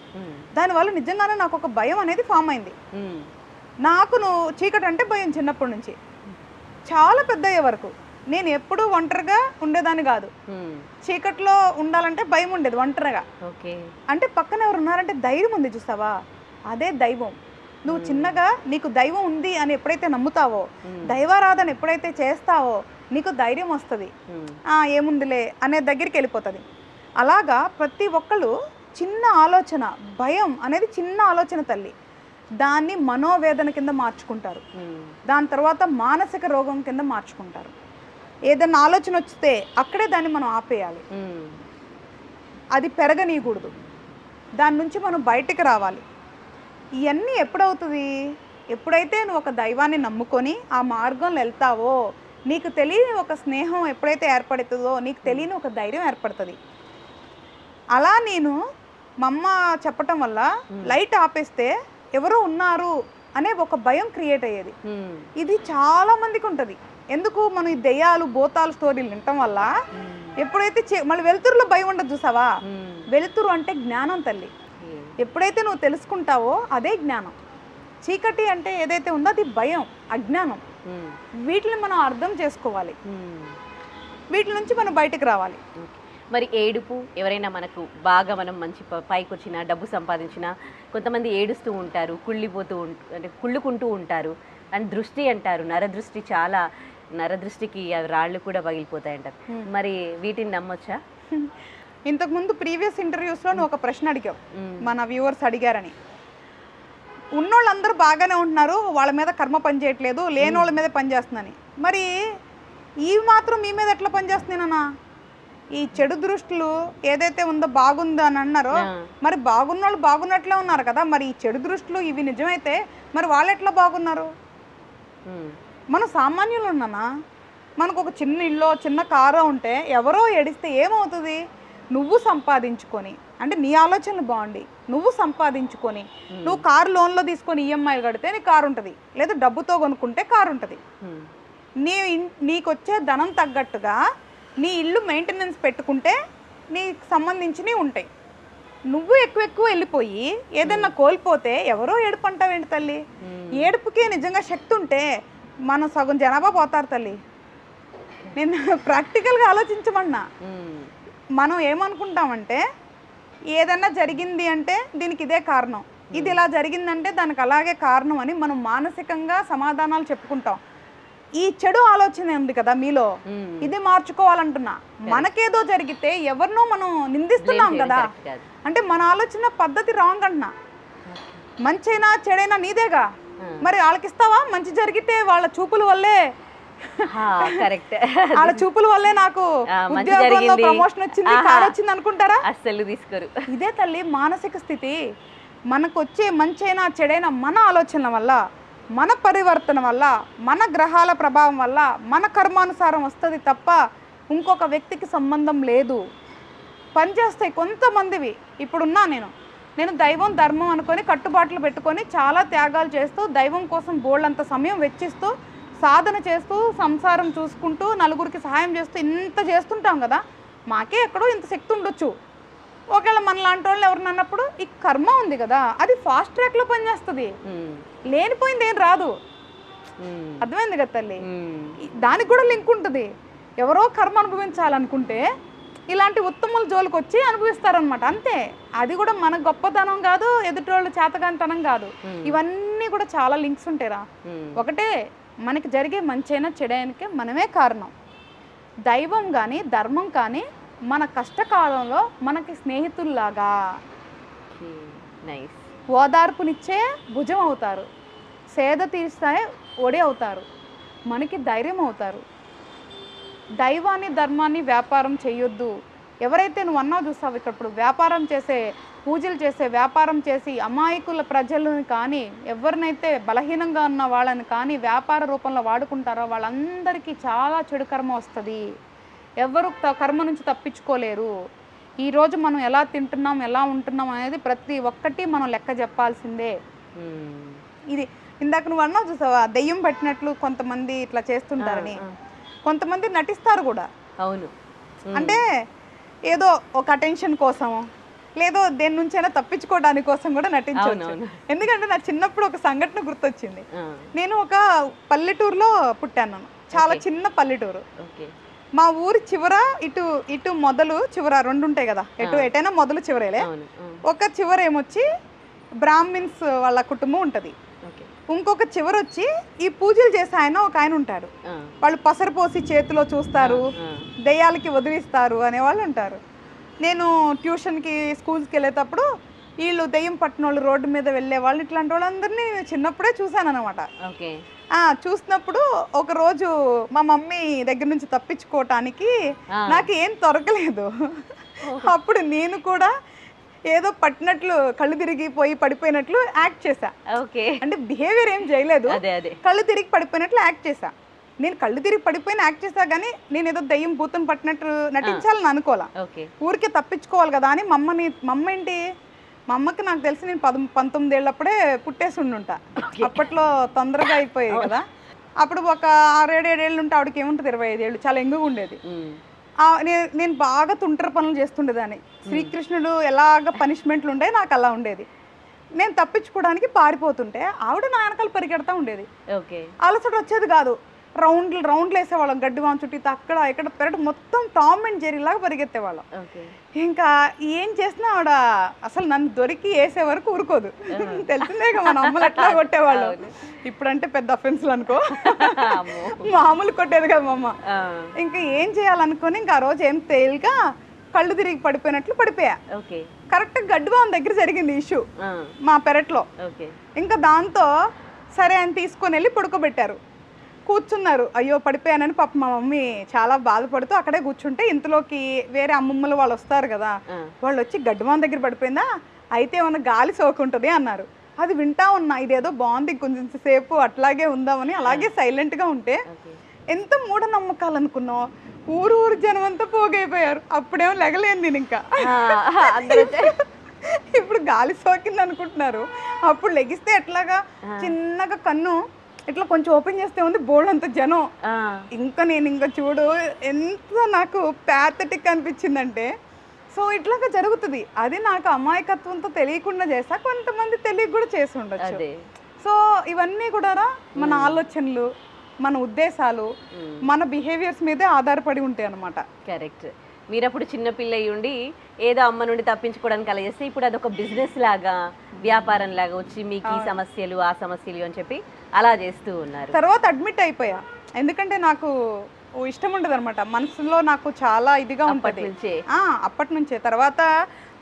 దానివల్ల నిజంగానే నాకు ఒక భయం అనేది ఫామ్ అయింది. నాకు చీకటి అంటే భయం చిన్నప్పటి నుంచి చాలా పెద్ద అయ్యే వరకు. నేను ఎప్పుడూ ఒంటరిగా ఉండేదాన్ని కాదు, చీకట్లో ఉండాలంటే భయం ఉండేది ఒంటరిగా. అంటే పక్కన ఎవరు ఉన్నారంటే ధైర్యం ఉంది, చూస్తావా, అదే దైవం. నువ్వు చిన్నగా నీకు దైవం ఉంది అని ఎప్పుడైతే నమ్ముతావో, దైవారాధన ఎప్పుడైతే చేస్తావో నీకు ధైర్యం వస్తుంది, ఏముందిలే అనే దగ్గరికి వెళ్ళిపోతుంది. అలాగా ప్రతి ఒక్కళ్ళు చిన్న ఆలోచన, భయం అనేది చిన్న ఆలోచన తల్లి, దాన్ని మనోవేదన కింద మార్చుకుంటారు, దాని తర్వాత మానసిక రోగం కింద మార్చుకుంటారు. ఏదన్నా ఆలోచన వస్తే అక్కడే దాన్ని మనం ఆపేయాలి, అది పెరగనీయకూడదు, దాని నుంచి మనం బయటికి రావాలి. ఇవన్నీ ఎప్పుడవుతుంది? ఎప్పుడైతే నువ్వు ఒక దైవాన్ని నమ్ముకొని ఆ మార్గంలో వెళ్తావో, నీకు తెలియని ఒక స్నేహం ఎప్పుడైతే ఏర్పడుతుందో, నీకు తెలియని ఒక ధైర్యం ఏర్పడుతుంది. అలా నేను మా అమ్మ చెప్పటం వల్ల లైట్ ఆపేస్తే ఎవరో ఉన్నారు అనే ఒక భయం క్రియేట్ అయ్యేది. ఇది చాలా మందికి ఉంటుంది. ఎందుకు? మనం ఈ దెయ్యాలు భూతాలు స్టోరీలు వినటం వల్ల ఎప్పుడైతే మళ్ళీ వెలుతురులో భయం ఉండదు, చూసావా, వెలుతురు అంటే జ్ఞానం తల్లి. ఎప్పుడైతే నువ్వు తెలుసుకుంటావో అదే జ్ఞానం. చీకటి అంటే ఏదైతే ఉందో అది భయం, అజ్ఞానం. వీటిని మనం అర్థం చేసుకోవాలి, వీటి నుంచి మనం బయటకు రావాలి.
మరి ఏడుపు, ఎవరైనా మనకు బాగా మనం మంచి పైకి వచ్చినా, డబ్బు సంపాదించినా కొంతమంది ఏడుస్తూ ఉంటారు, కుళ్ళిపోతూ అంటే కుళ్ళుకుంటూ ఉంటారు. అండ్ దృష్టి అంటారు, నరదృష్టి, చాలా నరదృష్టికి రాళ్ళు కూడా పగిలిపోతాయి అంటారు. మరి వీటిని నమ్మొచ్చా?
ఇంతకుముందు ప్రీవియస్ ఇంటర్వ్యూస్లో నువ్వు ఒక ప్రశ్న అడిగావు, మన వ్యూవర్స్ అడిగారని. ఉన్నోళ్ళందరూ బాగానే ఉంటున్నారు, వాళ్ళ మీద కర్మ పనిచేయట్లేదు, లేని వాళ్ళ మీద పనిచేస్తుందని. మరి ఈ మాత్రం మీ మీద ఎట్లా పనిచేస్తున్నానన్నా? ఈ చెడు దృష్టిలు ఏదైతే ఉందో బాగుందో అని అన్నారో, మరి బాగున్న వాళ్ళు బాగున్నట్లే ఉన్నారు కదా. మరి ఈ చెడు దృష్టిలు ఇవి నిజమైతే మరి వాళ్ళు ఎట్లా బాగున్నారు? మనం సామాన్యులు ఉన్నానా? మనకు ఒక చిన్న ఇల్లు, చిన్న కారు ఉంటే ఎవరో ఏడిస్తే ఏమవుతుంది? నువ్వు సంపాదించుకొని, అంటే నీ ఆలోచనలు బాగుండి నువ్వు సంపాదించుకొని, నువ్వు కారు లోన్లో తీసుకొని ఈఎంఐ కడితే నీ కారు ఉంటుంది, లేదా డబ్బుతో కొనుక్కుంటే కారు ఉంటుంది. నీకు వచ్చే ధనం తగ్గట్టుగా నీ ఇల్లు మెయింటెనెన్స్ పెట్టుకుంటే నీకు సంబంధించినవి ఉంటాయి. నువ్వు ఎక్కువ వెళ్ళిపోయి ఏదన్నా కోల్పోతే ఎవరో ఏడుపు అంటావేంటి తల్లి? ఏడుపుకే నిజంగా శక్తి ఉంటే మనం సగం జనాభా పోతారు తల్లి. నేను ప్రాక్టికల్గా ఆలోచించమన్నా. మనం ఏమనుకుంటామంటే ఏదన్నా జరిగింది అంటే దీనికి ఇదే కారణం, ఇది ఇలా జరిగిందంటే దానికి అలాగే కారణం అని మనం మానసికంగా సమాధానాలు చెప్పుకుంటాం. ఈ చెడు ఆలోచన ఉంది కదా మీలో, ఇది మార్చుకోవాలంటున్నా. మనకేదో జరిగితే ఎవరినో మనం నిందిస్తున్నాం కదా, అంటే మన ఆలోచన పద్ధతి రాంగ్ అంటున్నా. మంచైనా చెడైనా నీదేగా, మరి వాళ్ళకి ఇస్తావా? మంచి జరిగితే వాళ్ళ చూపుల వల్లే, వాళ్ళ చూపుల వల్లే నాకు ఉద్యోగంలో ప్రమోషన్ వచ్చింది, కారు వచ్చింది అనుకుంటారా?
అస్సలు తీసుకోరు.
ఇదే తల్లి మానసిక స్థితి. మనకు వచ్చే మంచైనా చెడైనా మన ఆలోచనల వల్ల, మన పరివర్తన వల్ల, మన గ్రహాల ప్రభావం వల్ల, మన కర్మానుసారం వస్తుంది తప్ప ఇంకొక వ్యక్తికి సంబంధం లేదు. పనిచేస్తాయి కొంతమందివి. ఇప్పుడున్నా నేను దైవం ధర్మం అనుకొని కట్టుబాట్లు పెట్టుకొని చాలా త్యాగాలు చేస్తూ, దైవం కోసం బోళ్ళంత సమయం వెచ్చిస్తూ, సాధన చేస్తూ, సంసారం చూసుకుంటూ, నలుగురికి సహాయం చేస్తూ ఇంత చేస్తుంటాం కదా. మాకే ఎక్కడో ఇంత శక్తి ఉండొచ్చు. ఒకవేళ మన లాంటి వాళ్ళు ఎవరిని అన్నప్పుడు ఈ కర్మ ఉంది కదా, అది ఫాస్ట్ ట్రాక్లో పనిచేస్తుంది, లేనిపోయింది ఏం రాదు. అర్థమైంది కదా తల్లి? దానికి కూడా లింక్ ఉంటుంది. ఎవరో కర్మ అనుభవించాలనుకుంటే ఇలాంటి ఉత్తముల జోలికి వచ్చి అనుభవిస్తారనమాట, అంతే. అది కూడా మన గొప్పతనం కాదు, ఎదుటోళ్ళు చేతగానితనం కాదు. ఇవన్నీ కూడా చాలా లింక్స్ ఉంటాయిరా. ఒకటే, మనకి జరిగే మంచైనా చెడైనకే మనమే కారణం. దైవం కానీ ధర్మం కానీ మన కష్టకాలంలో మనకి స్నేహితుల్లాగా ఓదార్పునిచ్చే భుజం అవుతారు, సేద తీర్స్తే ఒడి అవుతారు, మనకి ధైర్యం అవుతారు. దైవాన్ని ధర్మాన్ని వ్యాపారం చేయొద్దు, ఎవరైతే నువ్వు అన్నావు చూస్తావు ఇక్కడ ఇప్పుడు వ్యాపారం చేసే, పూజలు చేసే, వ్యాపారం చేసి అమాయకుల ప్రజలను కానీ ఎవరినైతే బలహీనంగా ఉన్న వాళ్ళని కానీ వ్యాపార రూపంలో వాడుకుంటారో వాళ్ళందరికీ చాలా చెడు కర్మ వస్తుంది. ఎవరు కర్మ నుంచి తప్పించుకోలేరు. ఈరోజు మనం ఎలా తింటున్నాం, ఎలా ఉంటున్నాం అనేది ప్రతి ఒక్కటి మనం లెక్క చెప్పాల్సిందే. ఇది ఇందాక నువ్వు అన్నావు చూసావా, దెయ్యం పట్టినట్లు కొంతమంది ఇట్లా చేస్తుంటారని. కొంతమంది నటిస్తారు కూడా.
అవును.
అంటే ఏదో ఒక అటెన్షన్ కోసము లేదో దేని నుంచైనా తప్పించుకోవడానికి కోసం కూడా నటించవచ్చు. ఎందుకంటే నా చిన్నప్పుడు ఒక సంఘటన గుర్తొచ్చింది. నేను ఒక పల్లెటూరులో పుట్టాను, చాలా చిన్న పల్లెటూరు. మా ఊరి చివర ఇటు మొదలు చివర రెండు ఉంటాయి కదా, ఎటైనా మొదలు చివరేలే. ఒక చివర ఏమొచ్చి బ్రాహ్మిన్స్ వాళ్ళ కుటుంబం ఉంటది, ఇంకొక చివర వచ్చి ఈ పూజలు చేసే ఆయన ఒక ఆయన ఉంటాడు. వాళ్ళు పసరు పోసి చేతిలో చూస్తారు, దెయ్యాలకి వదిలిస్తారు అనేవాళ్ళు ఉంటారు. నేను ట్యూషన్కి స్కూల్స్కి వెళ్ళేటప్పుడు వీళ్ళు దెయ్యం పట్టిన వాళ్ళు రోడ్డు మీద వెళ్ళే వాళ్ళు ఇట్లాంటి వాళ్ళందరినీ చిన్నప్పుడే చూసాను అనమాట. చూసినప్పుడు ఒక రోజు మా మమ్మీ దగ్గర నుంచి తప్పించుకోవటానికి నాకు ఏం దొరకలేదు. అప్పుడు నేను కూడా ఏదో పట్టినట్లు కళ్ళు తిరిగిపోయి పడిపోయినట్లు యాక్ట్ చేశా. అంటే బిహేవియర్ ఏం చేయలేదు, కళ్ళు తిరిగి పడిపోయినట్లు యాక్ట్ చేశా. నేను కళ్ళు తిరిగి పడిపోయిన యాక్ట్ చేసా కానీ నేను ఏదో దయ్యం భూతం పట్టినట్టు నటించాలని అనుకోవాలా, ఊరికే తప్పించుకోవాలి కదా అని. మమ్మ ఏంటి, మా అమ్మకి నాకు తెలిసి నేను 19 ఏళ్ళప్పుడే పుట్టేసి ఉండుంటా. అప్పట్లో తొందరగా అయిపోయేది కదా. అప్పుడు ఒక 6-7 ఏళ్ళు ఉంటే ఆవిడకి ఏముంటుంది 25 ఏళ్ళు, చాలా ఎంగుగా ఉండేది. నేను బాగా తుంటర పనులు చేస్తుండేదాన్ని. శ్రీకృష్ణుడు ఎలాగ పనిష్మెంట్లు ఉండే నాకు అలా ఉండేది. నేను తప్పించుకోవడానికి పారిపోతుంటే ఆవిడ నా వెనకాల పరిగెడతా ఉండేది. అలసట వచ్చేది కాదు. రౌండ్లు వేసేవాళ్ళం గడ్డి వాన్ చుట్టూ, అక్కడ ఇక్కడ పెరట మొత్తం టామ్ అండ్ జెర్రీ లాగా పరిగెత్తేవాళ్ళం. ఇంకా ఏం చేసినా ఆవిడ అసలు నన్ను దొరికి వేసే వరకు ఊరుకోదు. తెలిసిందే కదా మన అమ్మలు ఎట్లా కొట్టేవాళ్ళు. ఇప్పుడంటే పెద్ద అఫెన్స్లు అనుకో, మామూలు కొట్టేది కదా మా అమ్మ. ఇంకా ఏం చేయాలనుకుని ఇంకా ఆ రోజు ఏం తేలిగా కళ్ళు తిరిగి పడిపోయినట్లు పడిపోయా. కరెక్ట్ గడ్డివాన్ దగ్గర జరిగింది ఇష్యూ మా పెరట్లో. ఇంకా దాంతో సరే అని తీసుకొని వెళ్ళి పడుకోబెట్టారు. కూర్చున్నారు. అయ్యో పడిపోయానని పాప మా మమ్మీ చాలా బాధపడుతూ అక్కడే కూర్చుంటే ఇంతలోకి వేరే అమ్మమ్మలు వాళ్ళు వస్తారు కదా, వాళ్ళు వచ్చి గడ్డివాన్ దగ్గర పడిపోయిందా, అయితే ఏమన్నా గాలి సోకుంటుంది అన్నారు. అది వింటా ఉన్నా, ఇదేదో బాగుంది కొంచెం సేపు అట్లాగే ఉందామని అలాగే సైలెంట్గా ఉంటే ఎంత మూఢనమ్మకాలు అనుకున్నావు. ఊరు జనం అంతా పోగైపోయారు. అప్పుడేమో లెగలేను నేను ఇంకా. ఇప్పుడు గాలి సోకింది అనుకుంటున్నారు. అప్పుడు లెగిస్తే ఎట్లాగా చిన్నగా కన్ను ఇట్లా కొంచెం ఓపెన్ చేస్తే ఉంది బోర్డు అంత జనం. ఇంకా నేను ఇంకా చూడు ఎంత నాకు ప్యాథటిక్ అనిపించిందంటే. సో ఇట్లాగా జరుగుతుంది. అది నాకు అమాయకత్వంతో తెలియకుండా చేస్తా, కొంతమంది తెలియక కూడా చేసి ఉండొచ్చు. సో ఇవన్నీ కూడా మన ఆలోచనలు, మన ఉద్దేశాలు, మన బిహేవియర్స్ మీదే ఆధారపడి ఉంటాయి అన్నమాట.
కరెక్ట్. మీరప్పుడు చిన్నపిల్ల ఉండి ఏదో అమ్మ నుండి తప్పించుకోవడానికి అలా చేస్తే ఇప్పుడు అదొక బిజినెస్ లాగా, వ్యాపారం లాగా వచ్చి మీకు ఈ సమస్యలు ఆ సమస్యలు అని చెప్పి అలా చేస్తూ ఉన్నారు.
తర్వాత అడ్మిట్ అయిపోయా. ఎందుకంటే నాకు ఇష్టం ఉండదు అనమాట, మనసులో నాకు చాలా ఇదిగా ఉంటుంది అప్పటి నుంచే. తర్వాత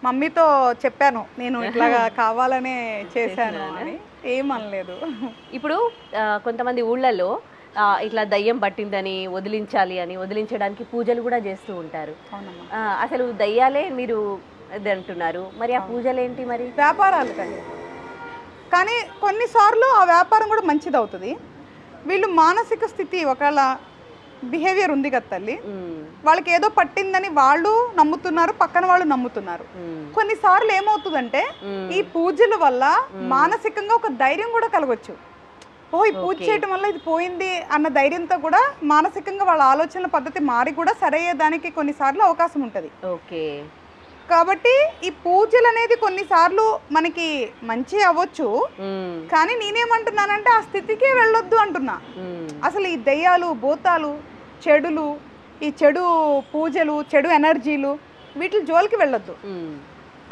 మమ్మీతో చెప్పాను నేను ఇట్లాగా కావాలనే చేశాను అని, ఏమనలేదు.
ఇప్పుడు కొంతమంది ఊళ్ళల్లో ఇట్లా దయ్యం పట్టిందని వదిలించాలి అని వదిలించడానికి పూజలు కూడా చేస్తూ ఉంటారు. అసలు దయ్యాలే మీరు ఇది అంటున్నారు, మరి ఆ పూజలు ఏంటి? మరి
వ్యాపారాలు కానీ కొన్నిసార్లు ఆ వ్యాపారం కూడా మంచిది అవుతుంది. వీళ్ళు మానసిక స్థితి ఒకవేళ బిహేవియర్ ఉంది కదా తల్లి, వాళ్ళకి ఏదో పట్టిందని వాళ్ళు నమ్ముతున్నారు, పక్కన వాళ్ళు నమ్ముతున్నారు. కొన్నిసార్లు ఏమవుతుందంటే ఈ పూజల వల్ల మానసికంగా ఒక ధైర్యం కూడా కలగొచ్చు. ఈ పూజ చేయటం వల్ల ఇది పోయింది అన్న ధైర్యంతో కూడా మానసికంగా వాళ్ళ ఆలోచనల పద్ధతి మారి కూడా సరయ్యేదానికి కొన్నిసార్లు అవకాశం ఉంటుంది. కాబట్టి ఈ పూజలు అనేది కొన్నిసార్లు మనకి మంచి అవ్వచ్చు, కానీ నేనేమంటున్నానంటే ఆ స్థితికే వెళ్ళొద్దు అంటున్నా. అసలు ఈ దెయ్యాలు, భూతాలు, చెడులు, ఈ చెడు పూజలు, చెడు ఎనర్జీలు, వీటి జోలికి వెళ్ళొద్దు.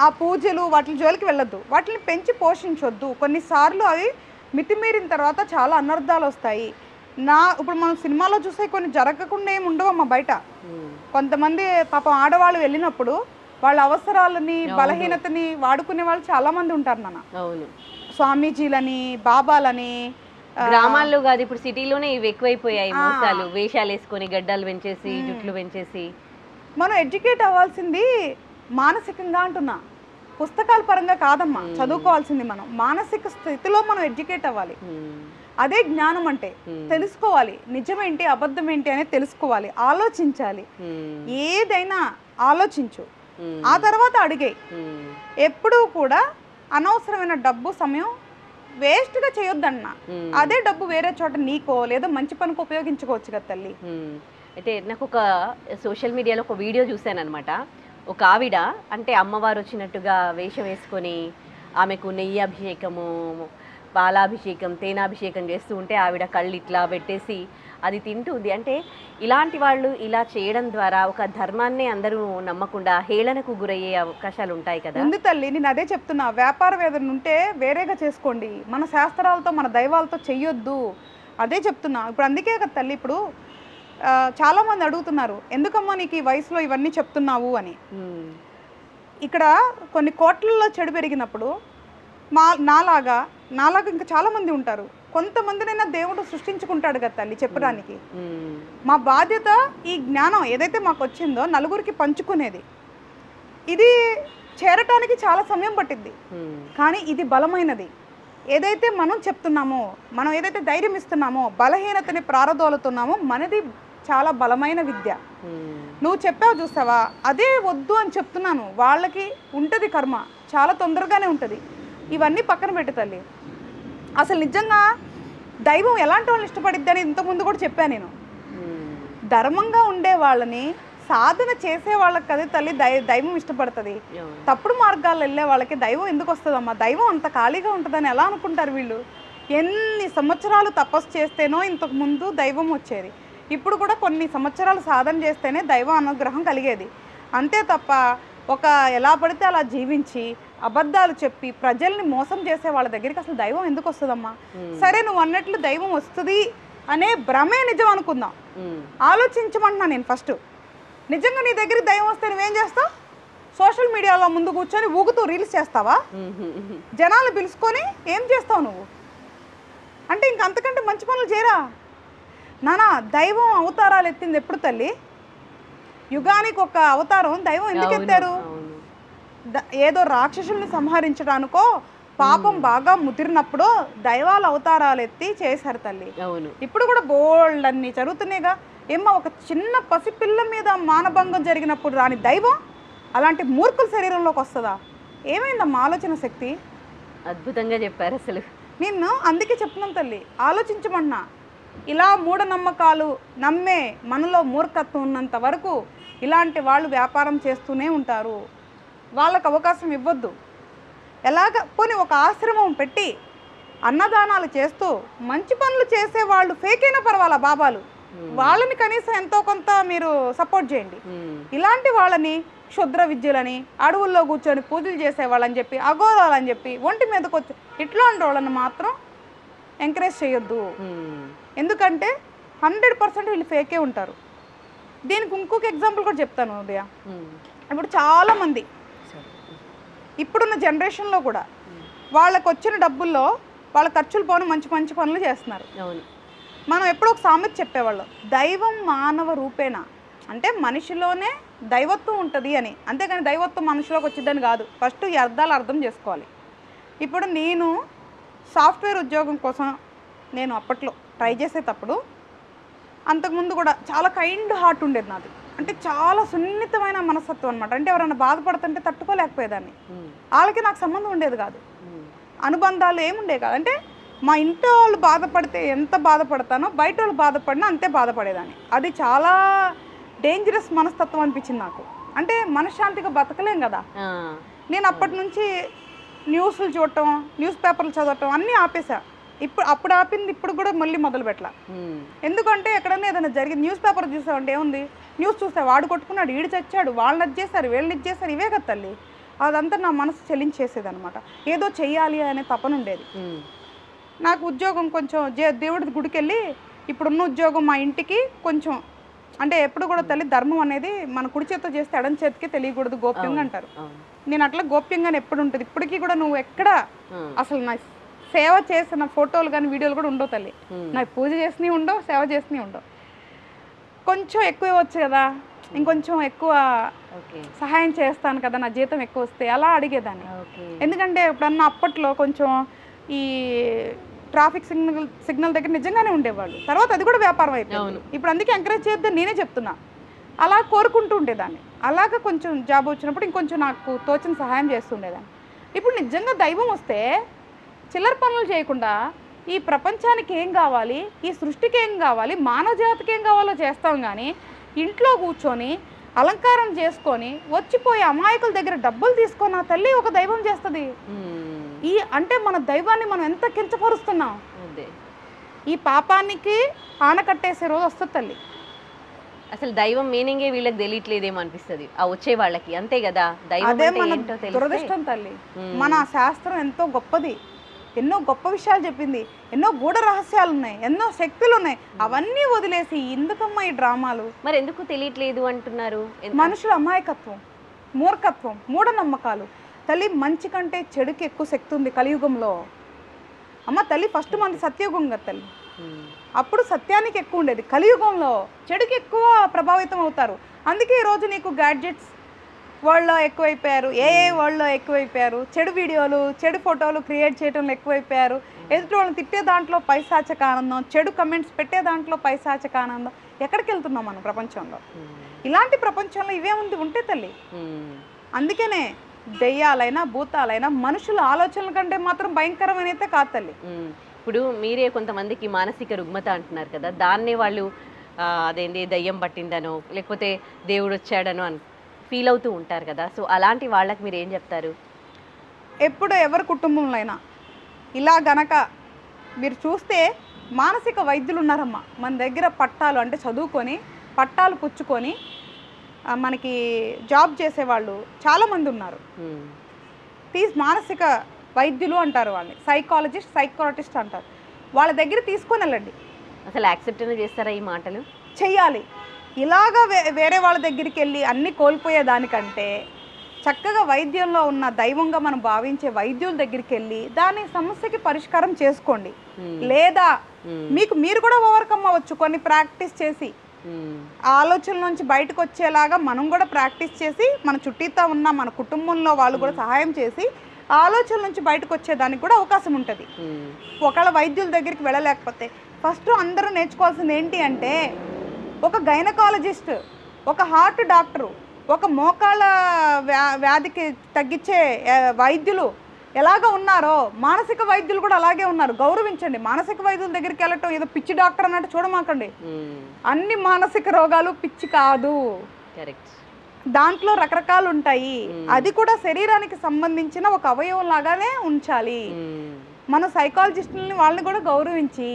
ఆ పూజలు వాటి జోలికి వెళ్ళొద్దు, వాటిని పెంచి పోషించొద్దు. కొన్నిసార్లు అవి మితిమీరిన తర్వాత చాలా అనర్థాలు వస్తాయి. ఇప్పుడు మనం సినిమాలో చూసే కొన్ని జరగకుండా ఏమి ఉండవమ్మా బయట. కొంతమంది పాపం ఆడవాళ్ళు వెళ్ళినప్పుడు వాళ్ళ అవసరాలని, బలహీనతని వాడుకునే వాళ్ళు చాలా మంది ఉంటారు నాన్న. స్వామీజీలని, బాబాలని.
గ్రామాల్లో కాదు, ఇప్పుడు సిటీలోనే ఇవి ఎక్కువైపోయాయి. మోసాలు, వేషాలు వేసుకొని గడ్డాలు పెంచేసి, జుట్లు పెంచేసి
మనం ఎడ్యుకేట్ అవ్వాల్సింది మానసికంగా అంటున్నా, పుస్తకాల పరంగా కాదమ్మా చదువుకోవాల్సింది. మనం మానసిక స్థితిలో మనం ఎడ్యుకేట్ అవ్వాలి. అదే జ్ఞానం అంటే. తెలుసుకోవాలి నిజమేంటి అబద్ధం ఏంటి అనేది తెలుసుకోవాలి, ఆలోచించాలి. ఏదైనా ఆలోచించు, ఆ తర్వాత అడిగే. ఎప్పుడూ కూడా అనవసరమైన డబ్బు సమయం వేస్ట్గా చేయొద్దన్నా. అదే డబ్బు వేరే చోట నీకో లేదా మంచి పనికి ఉపయోగించుకోవచ్చు కదా తల్లి.
అయితే నాకు ఒక సోషల్ మీడియాలో ఒక వీడియో చూశాను అనమాట. ఒక ఆవిడ అంటే అమ్మవారు వచ్చినట్టుగా వేషం వేసుకొని ఆమెకు నెయ్యి అభిషేకము, పాలాభిషేకం, తేనాభిషేకం చేస్తూ ఉంటే ఆవిడ కళ్ళు ఇట్లా పెట్టేసి అది తింటుంది. అంటే ఇలాంటి వాళ్ళు ఇలా చేయడం ద్వారా ఒక ధర్మాన్ని అందరూ నమ్మకుండా హేళనకు గురయ్యే అవకాశాలు ఉంటాయి కదా.
ఉంది తల్లి, నేను అదే చెప్తున్నా. వ్యాపార వేదన ఉంటే వేరేగా చేసుకోండి, మన శాస్త్రాలతో మన దైవాలతో చెయ్యొద్దు. అదే చెప్తున్నా. ఇప్పుడు అందుకే కదా తల్లి, ఇప్పుడు చాలామంది అడుగుతున్నారు ఎందుకమ్మా నీకు ఈ వయసులో ఇవన్నీ చెప్తున్నావు అని. ఇక్కడ కొన్ని కోట్లలో చెడు పెరిగినప్పుడు నాలాగా ఇంకా చాలామంది ఉంటారు. కొంతమందినైనా దేవుడు సృష్టించుకుంటాడు కదా తల్లి చెప్పడానికి. మా బాధ్యత ఈ జ్ఞానం ఏదైతే మాకు వచ్చిందో నలుగురికి పంచుకునేది. ఇది చేరటానికి చాలా సమయం పట్టింది, కానీ ఇది బలమైనది. ఏదైతే మనం చెప్తున్నామో, మనం ఏదైతే ధైర్యం ఇస్తున్నామో, బలహీనతని ప్రారదోలుతున్నామో, మనది చాలా బలమైన విద్య. నువ్వు చెప్పావు చూసావా, అదే వద్దు అని చెప్తున్నాను. వాళ్ళకి ఉంటుంది కర్మ, చాలా తొందరగానే ఉంటుంది. ఇవన్నీ పక్కన పెట్టు తల్లి. అసలు నిజంగా దైవం ఎలాంటి వాళ్ళని ఇష్టపడిద్ది అని ఇంతకుముందు కూడా చెప్పాను నేను. ధర్మంగా ఉండే వాళ్ళని, సాధన చేసే వాళ్ళకి కదా తల్లి దైవం ఇష్టపడుతుంది. తప్పుడు మార్గాల్లో వెళ్ళే వాళ్ళకి దైవం ఎందుకు వస్తుందమ్మా? దైవం అంత ఖాళీగా ఉంటుందని ఎలా అనుకుంటారు వీళ్ళు? ఎన్ని సంవత్సరాలు తపస్సు చేస్తేనో ఇంతకు ముందు దైవం వచ్చేది. ఇప్పుడు కూడా కొన్ని సంవత్సరాలు సాధన చేస్తేనే దైవ అనుగ్రహం కలిగేది. అంతే తప్ప ఒక ఎలా పడితే అలా జీవించి అబద్ధాలు చెప్పి ప్రజల్ని మోసం చేసే వాళ్ళ దగ్గరికి అసలు దైవం ఎందుకు వస్తుందమ్మా? సరే నువ్వు అన్నట్లు దైవం వస్తుంది అనే భ్రమే నిజం అనుకుందాం. ఆలోచించమంటున్నా నేను ఫస్ట్. నిజంగా నీ దగ్గరికి దైవం వస్తే నువ్వేం చేస్తావు? సోషల్ మీడియాలో ముందు కూర్చొని ఊగుతూ రీల్స్ చేస్తావా? జనాలు పిలుచుకొని ఏం చేస్తావు నువ్వు? అంటే ఇంకంతకంటే మంచి పనులు చేయరా నానా? దైవం అవతారాలు ఎత్తింది ఎప్పుడు తల్లి? యుగానికి ఒక అవతారం దైవం ఎందుకు ఎత్తారు? ఏదో రాక్షసుల్ని సంహరించడానికో పాపం బాగా ముదిరినప్పుడు దైవాల అవతారాలు ఎత్తి చేశారు తల్లి. ఇప్పుడు కూడా బోల్డ్ అన్ని జరుగుతున్నాయిగా. ఏమో ఒక చిన్న పసిపిల్ల మీద మానభంగం జరిగినప్పుడు రాని దైవం అలాంటి మూర్ఖుల శరీరంలోకి వస్తుందా? ఏమైందమ్మా ఆలోచన శక్తి?
అద్భుతంగా చెప్పారు అసలు.
నిన్ను అందుకే చెప్తున్నాం తల్లి, ఆలోచించమన్నా. ఇలా మూఢనమ్మకాలు నమ్మే మనలో మూర్ఖత్వం ఉన్నంత వరకు ఇలాంటి వాళ్ళు వ్యాపారం చేస్తూనే ఉంటారు. వాళ్ళకు అవకాశం ఇవ్వద్దు. ఎలాగ పోనీ ఒక ఆశ్రమం పెట్టి అన్నదానాలు చేస్తూ మంచి పనులు చేసే వాళ్ళు ఫేక్ అయినా పర్వాలా బాబాలు, వాళ్ళని కనీసం ఎంతో కొంత మీరు సపోర్ట్ చేయండి. ఇలాంటి వాళ్ళని క్షుద్ర విద్యలని, అడవుల్లో కూర్చొని పూజలు చేసేవాళ్ళని చెప్పి, అఘోరాలని చెప్పి ఒంటి మీదకి వచ్చి ఇట్లాంటి వాళ్ళని మాత్రం ఎంకరేజ్ చేయొద్దు. ఎందుకంటే 100% వీళ్ళు ఫేకే ఉంటారు. దీనికి ఇంకొక ఎగ్జాంపుల్ కూడా చెప్తాను ఉదయ. ఇప్పుడు చాలామంది ఇప్పుడున్న జనరేషన్లో కూడా వాళ్ళకు వచ్చిన డబ్బుల్లో వాళ్ళ ఖర్చులు పోను మంచి మంచి పనులు చేస్తున్నారు. మనం ఎప్పుడో ఒక సామెత చెప్పేవాళ్ళం, దైవం మానవ రూపేణ. అంటే మనిషిలోనే దైవత్వం ఉంటుంది అని. అంతేగాని దైవత్వం మనిషిలోకి వచ్చిందని కాదు. ఫస్ట్ ఈ అర్థాలు అర్థం చేసుకోవాలి. ఇప్పుడు నేను సాఫ్ట్వేర్ ఉద్యోగం కోసం నేను అప్పట్లో ట్రై చేసేటప్పుడు అంతకుముందు కూడా చాలా కైండ్ హార్ట్ ఉండేది నాది. అంటే చాలా సున్నితమైన మనస్తత్వం అనమాట. అంటే ఎవరైనా బాధపడుతుంటే తట్టుకోలేకపోయేదాన్ని. వాళ్ళకి నాకు సంబంధం ఉండేది కాదు, అనుబంధాలు ఏముండేవి కాదు. అంటే మా ఇంట్లో వాళ్ళు బాధపడితే ఎంత బాధపడతానో బయట వాళ్ళు బాధపడినా అంతే బాధపడేదాన్ని. అది చాలా డేంజరస్ మనస్తత్వం అనిపించింది నాకు. అంటే మనశ్శాంతిగా బతకలేం కదా. నేను అప్పటి నుంచి న్యూస్లు చూడటం, న్యూస్ పేపర్లు చదవటం అన్నీ ఆపేసా. అప్పుడు ఆపింది ఇప్పుడు కూడా మళ్ళీ మొదలు పెట్టాల. ఎందుకంటే ఎక్కడన్నా ఏదైనా జరిగింది న్యూస్ పేపర్ చూసావంటే ఏముంది, న్యూస్ చూస్తే వాడు కొట్టుకున్నాడు, ఈడు చచ్చాడు, వాళ్ళని ఇచ్చేసారు, వీళ్ళని ఇచ్చేసారు, ఇవే కదా తల్లి. అదంతా నా మనసు చెల్లించేసేది అనమాట. ఏదో చెయ్యాలి అనే తపన ఉండేది నాకు. ఉద్యోగం కొంచెం దేవుడి గుడికి వెళ్ళి ఇప్పుడున్న ఉద్యోగం మా ఇంటికి కొంచెం అంటే ఎప్పుడు కూడా తల్లి ధర్మం అనేది మన కుడి చేతితో చేస్తే ఎడం చేతికి తెలియకూడదు గోప్యంగా అంటారు. నేను అట్లా గోప్యంగానే ఎప్పుడు ఉంటుంది. ఇప్పటికీ కూడా నువ్వు ఎక్కడ అసలు నా సేవ చేసిన ఫోటోలు కానీ వీడియోలు కూడా ఉండవు తల్లి. నాకు పూజ చేసినవి ఉండవు, సేవ చేసినవి ఉండవు. కొంచెం ఎక్కువ వచ్చు కదా, ఇంకొంచెం ఎక్కువ
ఓకే
సహాయం చేస్తాను కదా, నా జీతం ఎక్కువ వస్తే అలా అడిగేదాన్ని.
ఓకే
ఎందుకంటే ఎప్పుడన్నా అప్పట్లో కొంచెం ఈ ట్రాఫిక్ సిగ్నల్ దగ్గర నిజంగానే ఉండేవాళ్ళు, తర్వాత అది కూడా వ్యాపారం అయిపోయింది. ఇప్పుడు అందుకే ఎంకరేజ్ చేద్దాం నేనే చెప్తున్నా, అలా కోరుకుంటూ ఉండేదాన్ని. అలాగా కొంచెం జాబ్ వచ్చినప్పుడు ఇంకొంచెం నాకు తోచిన సహాయం చేస్తుండేదాన్ని. ఇప్పుడు నిజంగా దైవం వస్తే చిల్లర పనులు చేయకుండా ఈ ప్రపంచానికి ఏం కావాలి, ఈ సృష్టికి ఏం కావాలి, మానవ జాతికి ఏం కావాలో చేస్తాం. కానీ ఇంట్లో కూర్చొని అలంకారం చేసుకొని వచ్చిపోయే అమాయకుల దగ్గర డబ్బులు తీసుకొని నా తల్లి ఒక దైవం చేస్తుంది. ఈ అంటే మన దైవాన్ని మనం ఎంత కించపరుస్తున్నాం. ఈ పాపానికి ఆనకట్టేసే రోజు వస్తుంది తల్లి.
అసలు దైవం మీనింగే వీళ్ళకి తెలియట్లేదేమో అనిపిస్తుంది ఆ వచ్చే వాళ్ళకి, అంతే కదా.
అదే మన దురదృష్టం తల్లి. మన శాస్త్రం ఎంతో గొప్పది, ఎన్నో గొప్ప విషయాలు చెప్పింది, ఎన్నో గూఢ రహస్యాలు ఉన్నాయి, ఎన్నో శక్తులు ఉన్నాయి. అవన్నీ వదిలేసి ఎందుకమ్మా ఈ డ్రామాలు?
మరి ఎందుకు తెలియట్లేదు అంటున్నారు?
మనుషుల అమాయకత్వం, మూర్ఖత్వం, మూఢనమ్మకాలు. తల్లి మంచి కంటే చెడుకి ఎక్కువ శక్తి ఉంది కలియుగంలో. అమ్మ తల్లి ఫస్ట్ మనది సత్యయుగం కదా తల్లి, అప్పుడు సత్యానికి ఎక్కువ ఉండేది. కలియుగంలో చెడుకి ఎక్కువ ప్రభావితం అవుతారు. అందుకే ఈరోజు నీకు గ్యాడ్జెట్స్ వరల్డ్లో ఎక్కువైపోయారు, వరల్డ్లో ఎక్కువైపోయారు, చెడు వీడియోలు చెడు ఫోటోలు క్రియేట్ చేయడంలో ఎక్కువైపోయారు, ఎదుటి వాళ్ళని తిట్టే దాంట్లో పైశాచక ఆనందం, చెడు కమెంట్స్ పెట్టే దాంట్లో పైశాచక ఆనందం. ఎక్కడికి వెళ్తున్నాం మనం ప్రపంచంలో? ఇలాంటి ప్రపంచంలో ఇవే ఉంటే తల్లి. అందుకనే దెయ్యాలైనా భూతాలైనా మనుషుల ఆలోచనల కంటే మాత్రం భయంకరమైనైతే కాదు తల్లి.
ఇప్పుడు మీరే కొంతమందికి మానసిక రుగ్మత అంటున్నారు కదా, దాన్నే వాళ్ళు అదేంటి దయ్యం పట్టిందనో లేకపోతే దేవుడు వచ్చాడనో అని ఫీల్ అవుతూ ఉంటారు కదా. సో అలాంటి వాళ్ళకి మీరు ఏం చెప్తారు?
ఎప్పుడు ఎవరి కుటుంబంలో అయినా ఇలా గనక మీరు చూస్తే మానసిక వైద్యులు ఉన్నారమ్మా మన దగ్గర. పట్టాలు అంటే చదువుకొని పట్టాలు పుచ్చుకొని మనకి జాబ్ చేసేవాళ్ళు చాలామంది ఉన్నారు. మానసిక వైద్యులు అంటారు వాళ్ళని, సైకాలజిస్ట్ సైకాట్రిస్ట్ అంటారు. వాళ్ళ దగ్గర తీసుకొని వెళ్ళండి.
అసలు యాక్సెప్ట్ చేస్తారా ఈ మాటలు?
చెయ్యాలి. ఇలాగా వేరే వాళ్ళ దగ్గరికి వెళ్ళి అన్నీ కోల్పోయేదానికంటే చక్కగా వైద్యంలో ఉన్న దైవంగా మనం భావించే వైద్యుల దగ్గరికి వెళ్ళి దాని సమస్యకి పరిష్కారం చేసుకోండి. లేదా మీకు మీరు కూడా ఓవర్కమ్ అవ్వచ్చు కొన్ని ప్రాక్టీస్ చేసి. ఆలోచనల నుంచి బయటకు వచ్చేలాగా మనం కూడా ప్రాక్టీస్ చేసి మన చుట్టూతో ఉన్న మన కుటుంబంలో వాళ్ళు కూడా సహాయం చేసి ఆలోచనల నుంచి బయటకు వచ్చేదానికి కూడా అవకాశం ఉంటుంది. ఒకవేళ వైద్యుల దగ్గరికి వెళ్ళలేకపోతే ఫస్ట్ అందరూ నేర్చుకోవాల్సింది ఏంటి అంటే, ఒక గైనకాలజిస్ట్, ఒక హార్ట్ డాక్టరు, ఒక మోకాళ్ళ వ్యాధికి తగ్గించే వైద్యులు ఎలాగ ఉన్నారో మానసిక వైద్యులు కూడా అలాగే ఉన్నారు. గౌరవించండి. మానసిక వైద్యుల దగ్గరికి వెళ్ళటం ఏదో పిచ్చి డాక్టర్ అన్నట్టు చూడమాకండి. అన్ని మానసిక రోగాలు పిచ్చి కాదు, దాంట్లో రకరకాలు ఉంటాయి. అది కూడా శరీరానికి సంబంధించిన ఒక అవయవం లాగానే ఉంచాలి. మన సైకాలజిస్టులని వాళ్ళని కూడా గౌరవించి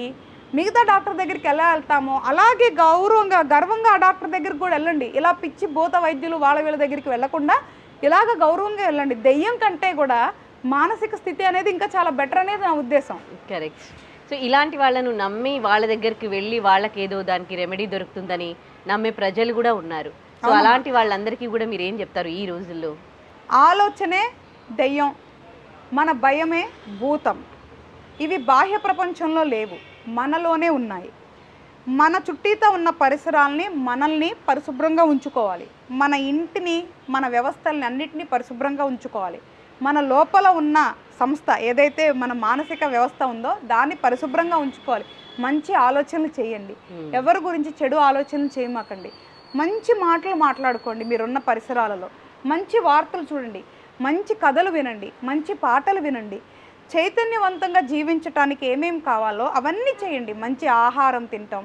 మిగతా డాక్టర్ దగ్గరికి ఎలా వెళ్తామో అలాగే గౌరవంగా గర్వంగా ఆ డాక్టర్ దగ్గరికి కూడా వెళ్ళండి. ఇలా పిచ్చి భూత వైద్యులు వాళ్ళ వీళ్ళ దగ్గరికి వెళ్ళకుండా ఇలాగ గౌరవంగా వెళ్ళండి. దెయ్యం కంటే కూడా మానసిక స్థితి అనేది ఇంకా చాలా బెటర్ అనేది నా ఉద్దేశం.
కరెక్ట్. సో ఇలాంటి వాళ్ళను నమ్మి వాళ్ళ దగ్గరికి వెళ్ళి వాళ్ళకి ఏదో దానికి రెమెడీ దొరుకుతుందని నమ్మే ప్రజలు కూడా ఉన్నారు. సో అలాంటి వాళ్ళందరికీ కూడా మీరు ఏం చెప్తారు ఈ రోజుల్లో?
ఆలోచనే దెయ్యం, మన భయమే భూతం. ఇవి బాహ్య ప్రపంచంలో లేవు, మనలోనే ఉన్నాయి. మన చుట్టూతో ఉన్న పరిసరాలని మనల్ని పరిశుభ్రంగా ఉంచుకోవాలి. మన ఇంటిని మన వ్యవస్థల్ని అన్నిటినీ పరిశుభ్రంగా ఉంచుకోవాలి. మన లోపల ఉన్న సంస్థ ఏదైతే మన మానసిక వ్యవస్థ ఉందో దాన్ని పరిశుభ్రంగా ఉంచుకోవాలి. మంచి ఆలోచనలు చేయండి. ఎవరి గురించి చెడు ఆలోచనలు చేయమాకండి. మంచి మాటలు మాట్లాడుకోండి. మీరున్న పరిసరాలలో మంచి వార్తలు చూడండి, మంచి కథలు వినండి, మంచి పాటలు వినండి. చైతన్యవంతంగా జీవించటానికి ఏమేమి కావాలో అవన్నీ చేయండి. మంచి ఆహారం తినటం,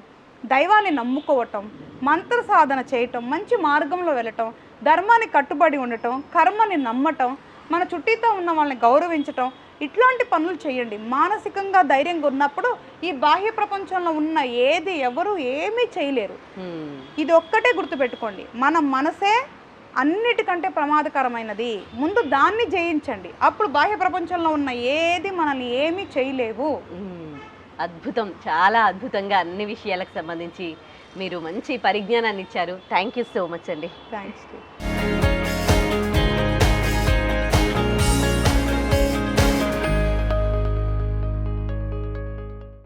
దైవాన్ని నమ్ముకోవటం, మంత్ర సాధన చేయటం, మంచి మార్గంలో వెళ్ళటం, ధర్మాన్ని కట్టుబడి ఉండటం, కర్మని నమ్మటం, మన చుట్టూతో ఉన్న వాళ్ళని గౌరవించటం, ఇట్లాంటి పనులు చేయండి. మానసికంగా ధైర్యంగా ఉన్నప్పుడు ఈ బాహ్య ప్రపంచంలో ఉన్న ఏది ఎవరు ఏమీ చేయలేరు. ఇది ఒక్కటే గుర్తుపెట్టుకోండి, మన మనసే అన్నిటికంటే ప్రమాదకరమైనది. ముందు దాన్ని జయించండి, అప్పుడు బాహ్య ప్రపంచంలో ఉన్న ఏది మనల్ని ఏమీ చేయలేవు.
అద్భుతం, చాలా అద్భుతంగా అన్ని విషయాలకు సంబంధించి మీరు మంచి పరిజ్ఞానాన్ని ఇచ్చారు. థ్యాంక్ యూ సో మచ్ అండి.
థ్యాంక్స్.